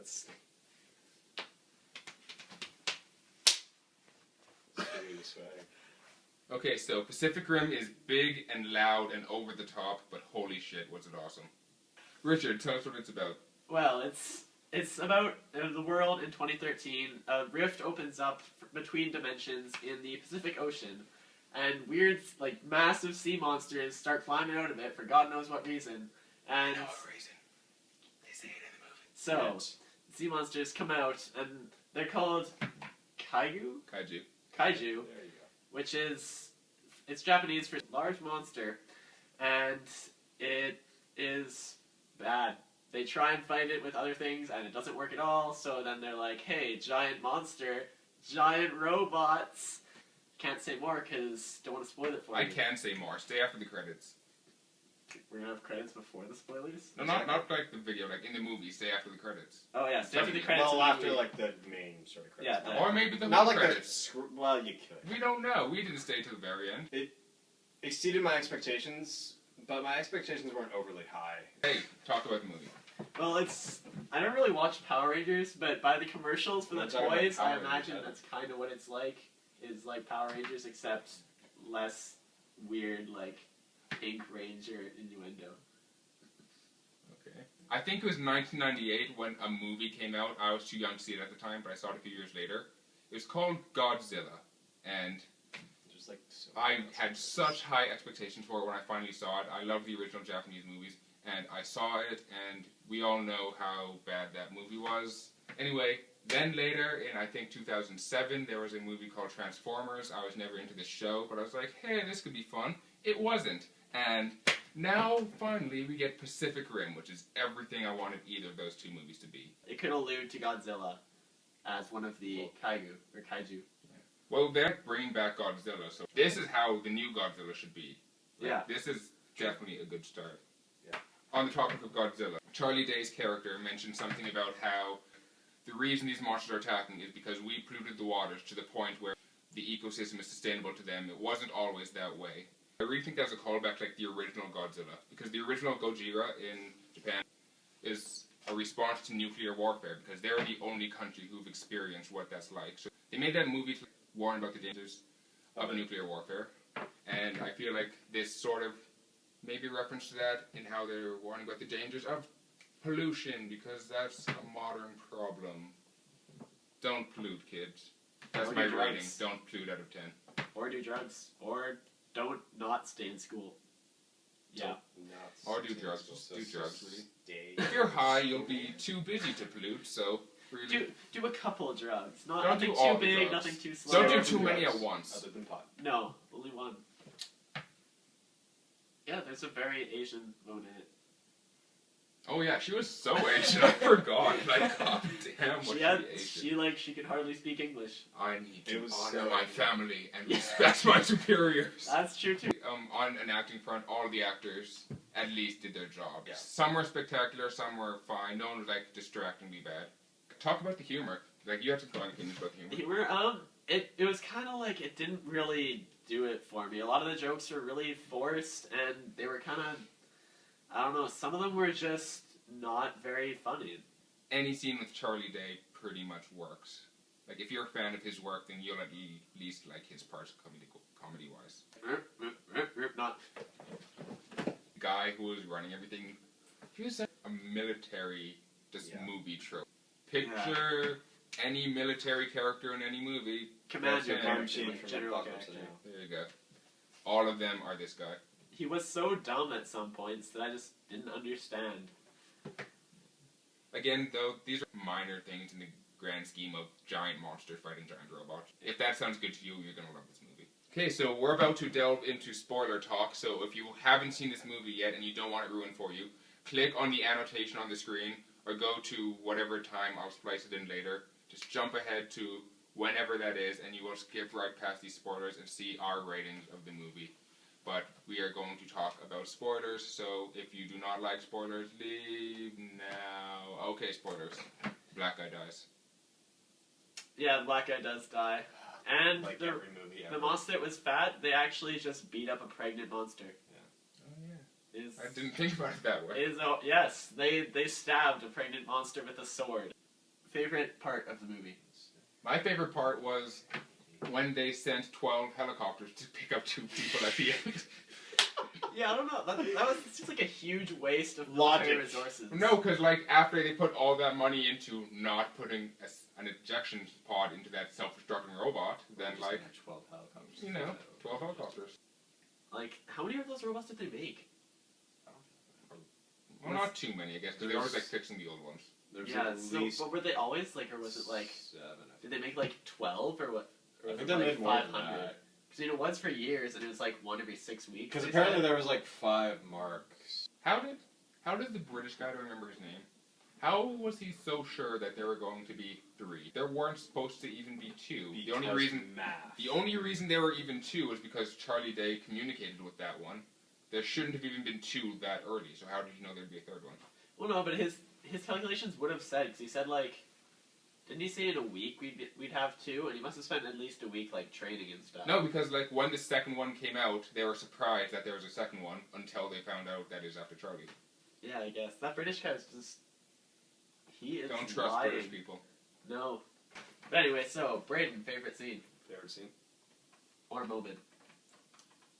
That's... Okay, so Pacific Rim is big and loud and over the top, but holy shit, was it awesome. Richard, tell us what it's about. Well, it's about the world in 2013. A rift opens up between dimensions in the Pacific Ocean, and weird, like, massive sea monsters start climbing out of it for God knows what reason. And No reason. They say it in the movie. so, Yes. sea monsters come out, and they're called Kaiju, Kaiju. There you go. which is, it's Japanese for large monster, and it is bad. They try and fight it with other things, and it doesn't work at all, so then they're like, hey, giant monster, giant robots. Can't say more, because don't want to spoil it for I you. can say more. Stay after the credits. We're going to have credits before the spoilers? No, not like the video, like in the movie. Stay after the credits. Oh yeah, stay after the credits. Well, of the after, movie. like, the main sort of credits. Yeah, Or maybe the Not whole like credits. well, you could. We don't know. We didn't stay till the very end. It exceeded my expectations, but my expectations weren't overly high. Hey, talk about the movie. Well, I don't really watch Power Rangers, but by the commercials for the We're talking about toys, I Power imagine Rangers, that's kind of what it's like. Is like Power Rangers, except less weird, like Pink Ranger innuendo. Okay. I think it was 1998 when a movie came out. I was too young to see it at the time, but I saw it a few years later. It was called Godzilla, and Just like so I had such high expectations for it when I finally saw it. I love the original Japanese movies, and I saw it, and we all know how bad that movie was. Anyway, then later, in I think 2007, there was a movie called Transformers. I was never into this show, but I was like, hey, this could be fun. It wasn't. And now, finally, we get Pacific Rim, which is everything I wanted either of those two movies to be. It could allude to Godzilla as one of the kaiju. Well, they're bringing back Godzilla, so this is how the new Godzilla should be. Like, Yeah. This is definitely a good start. Yeah. On the topic of Godzilla, Charlie Day's character mentioned something about how the reason these monsters are attacking is because we polluted the waters to the point where the ecosystem is sustainable to them. It wasn't always that way. I really think that's a callback to like the original Godzilla, because the original Gojira in Japan is a response to nuclear warfare, because they're the only country who've experienced what that's like. So they made that movie to warn about the dangers of nuclear warfare, and I feel like this sort of maybe reference to that in how they're warning about the dangers of pollution, because that's a modern problem. Don't pollute, kids. That's Or my do rating. drugs. Don't pollute out of 10. Or do drugs. Or don't not stay in school. Yeah. Or do drugs. Do drugs, really. Stay. If you're high, you'll be too busy to pollute, so really... Do a couple of drugs. Not Don't nothing do all too the big, drugs. nothing too slow. Don't do Drugs. too many at once. Other than pot. No, only one. Yeah, there's a very Asian woman in it. Oh yeah, she was so Asian, I forgot. Like, god damn, was She could hardly speak English. I need It to was honor so my Asian. family and respect my superiors. That's true too. On an acting front, all the actors at least did their jobs. Yeah. Some were spectacular, some were fine. No one was like distractingly bad. Talk about the humor. Like, you have to throw opinions about the humor. Humor, it was kind of like it didn't really do it for me. A lot of the jokes were really forced, and they were kind of, I don't know, some of them were just not very funny. Any scene with Charlie Day pretty much works. Like, if you're a fan of his work, then you'll at least like his parts comedy-wise. Not. The guy who was running everything, he was like a military Yeah. movie trope. Picture any military character in any movie. Commander Yeah. character, Chief like from general Apocalypse character. Now. There you go. All of them are this guy. He was so dumb at some points that I just didn't understand. Again, though, these are minor things in the grand scheme of giant monsters fighting giant robots. If that sounds good to you, you're going to love this movie. Okay, so we're about to delve into spoiler talk, so if you haven't seen this movie yet and you don't want it ruined for you, click on the annotation on the screen, or go to whatever time I'll splice it in later. Just jump ahead to whenever that is, and you will skip right past these spoilers and see our ratings of the movie. But we are going to talk about spoilers, so if you do not like spoilers, leave now. Okay, spoilers. Black guy dies. Yeah, the black guy does die. And Like the every movie ever. monster that was fat, they actually just beat up a pregnant monster. Oh yeah. Is I didn't think about it that way. yes, they stabbed a pregnant monster with a sword. favorite part of the movie? My favorite part was when they sent 12 helicopters to pick up 2 people at the end. Yeah, I don't know. That seems like a huge waste of Logic. military resources. No, because like after they put all that money into not putting an ejection pod into that self-destructing robot, then like 12 helicopters. 12 helicopters. Like, how many of those robots did they make? Well, not too many, I guess, because they always like fixing the old ones. There's Yeah, at so, least but were they always like, or was it like, 7. did they make like 12 or what? Or I was think it they like made more than 500? that. Because it was for years, and it was like one every 6 weeks. Because they apparently said. there was like 5 marks. How did the British guy, I don't remember his name, how was he so sure that there were going to be 3? There weren't supposed to even be 2. The only reason there were even 2 was because Charlie Day communicated with that one. There shouldn't have even been 2 that early, so how did you know there'd be a 3rd one? Well, no, but his calculations would have said, because he said like, didn't he say in a week we'd have 2, and he must have spent at least a week like training and stuff. No, because like when the second one came out, they were surprised that there was a second one until they found out that is after Charlie. Yeah, I guess that British guy is just. He is Don't trust lying. British people. No. But anyway, so Braden, favorite scene Favorite scene? or moment?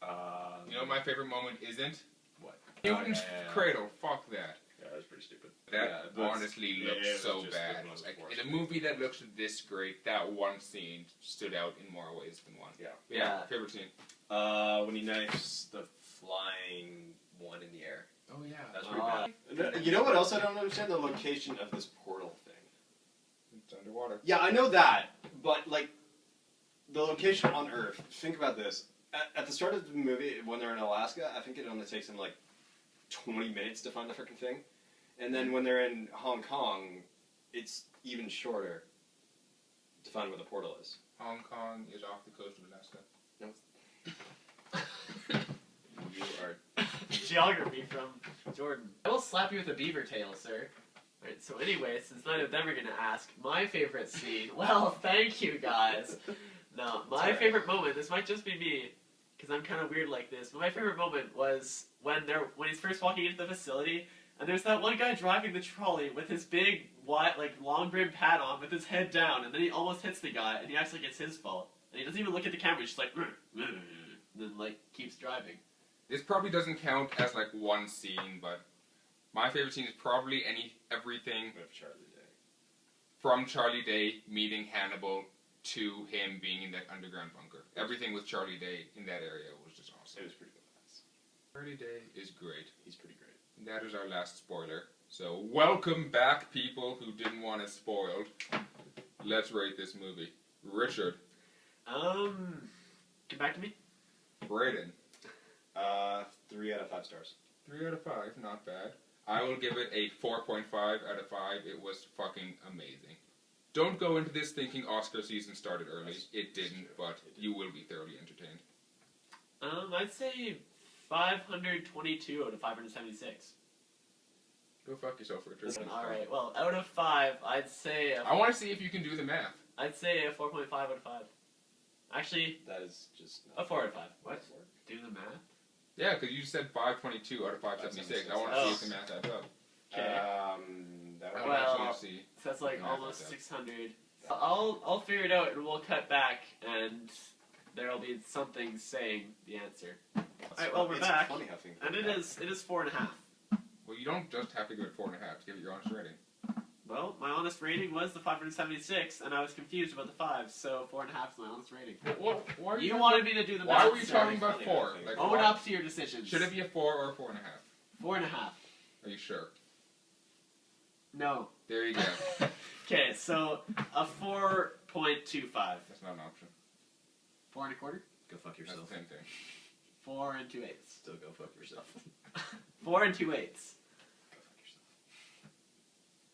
You know what my favorite moment isn't? What? Newton's yeah. cradle. Fuck that. Yeah, that was pretty stupid. That Yeah, that's- honestly yeah, looks it was so just bad. the most Like forced. in a movie that looks this great, that one scene stood out in more ways than one. Yeah. But Yeah. favorite scene. When he knifes the flying one in the air. Oh yeah. That's pretty bad. You know what else I don't understand? The location of this portal thing. It's underwater. Yeah, I know that, but like the location on Earth. Think about this. At the start of the movie, when they're in Alaska, I think it only takes them like 20 minutes to find the freaking thing, and then when they're in Hong Kong, it's even shorter to find where the portal is. Hong Kong is off the coast of Alaska. You are. Geography from Jordan. I will slap you with a beaver tail, sir. Alright, so anyway, since none of them are gonna ask, my favorite scene. Well, thank you guys. No, my alright. favorite moment. This might just be me, because I'm kind of weird like this. But my favorite moment was when he's first walking into the facility, and there's that one guy driving the trolley with his big, wide, like long brimmed hat on, with his head down, and then he almost hits the guy, and he acts like it's his fault, and he doesn't even look at the camera. He's just like, and then like keeps driving. This probably doesn't count as like one scene, but my favorite scene is probably everything With Charlie Day. from Charlie Day meeting Hannibal to him being in that underground bunker. Everything with Charlie Day in that area was just awesome. It was pretty good. Charlie Day is great. He's pretty great. And that is our last spoiler. So welcome back, people who didn't want it spoiled. Let's rate this movie. Richard, Get back to me. Braden, 3 out of 5 stars. 3 out of 5, not bad. I will give it a 4.5 out of 5. It was fucking amazing. Don't go into this thinking Oscar season started early. It didn't, but you will be thoroughly entertained. I'd say 522 out of 576. Go fuck yourself, Richard. Alright, well, out of 5, I'd say I want to see if you can do the math. I'd say a 4.5 out of 5. Actually, That is just. a 4 out of 5. What? Do the math? Yeah, because you said 522 out of 576. I want to see if the math adds up. Okay. That I would want Well- to actually see. So that's like Math almost like that. 600. I'll figure it out and we'll cut back and there'll be something saying the answer. Alright, well, we're it's back. Funny how things And work it out. is 4.5. Well, you don't just have to give it 4.5 to give it your honest rating. Well, my honest rating was the 576, and I was confused about the 5, so 4.5 is my honest rating. Why are You talking wanted me to do the Why math. were you sorry. talking about 4? Like, Own why- up to your decisions. Should it be a 4 or a 4.5? 4.5. Are you sure? No. There you go. Okay, so a 4.25. That's not an option. 4 and a quarter? Go fuck That's yourself. the same thing. 4 and 2 eighths. Still go fuck yourself. 4 and 2 eighths. Go fuck yourself.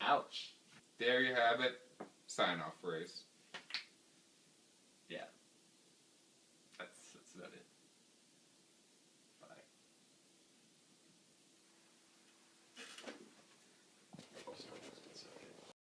Ouch. There you have it. Sign off phrase. That's about it.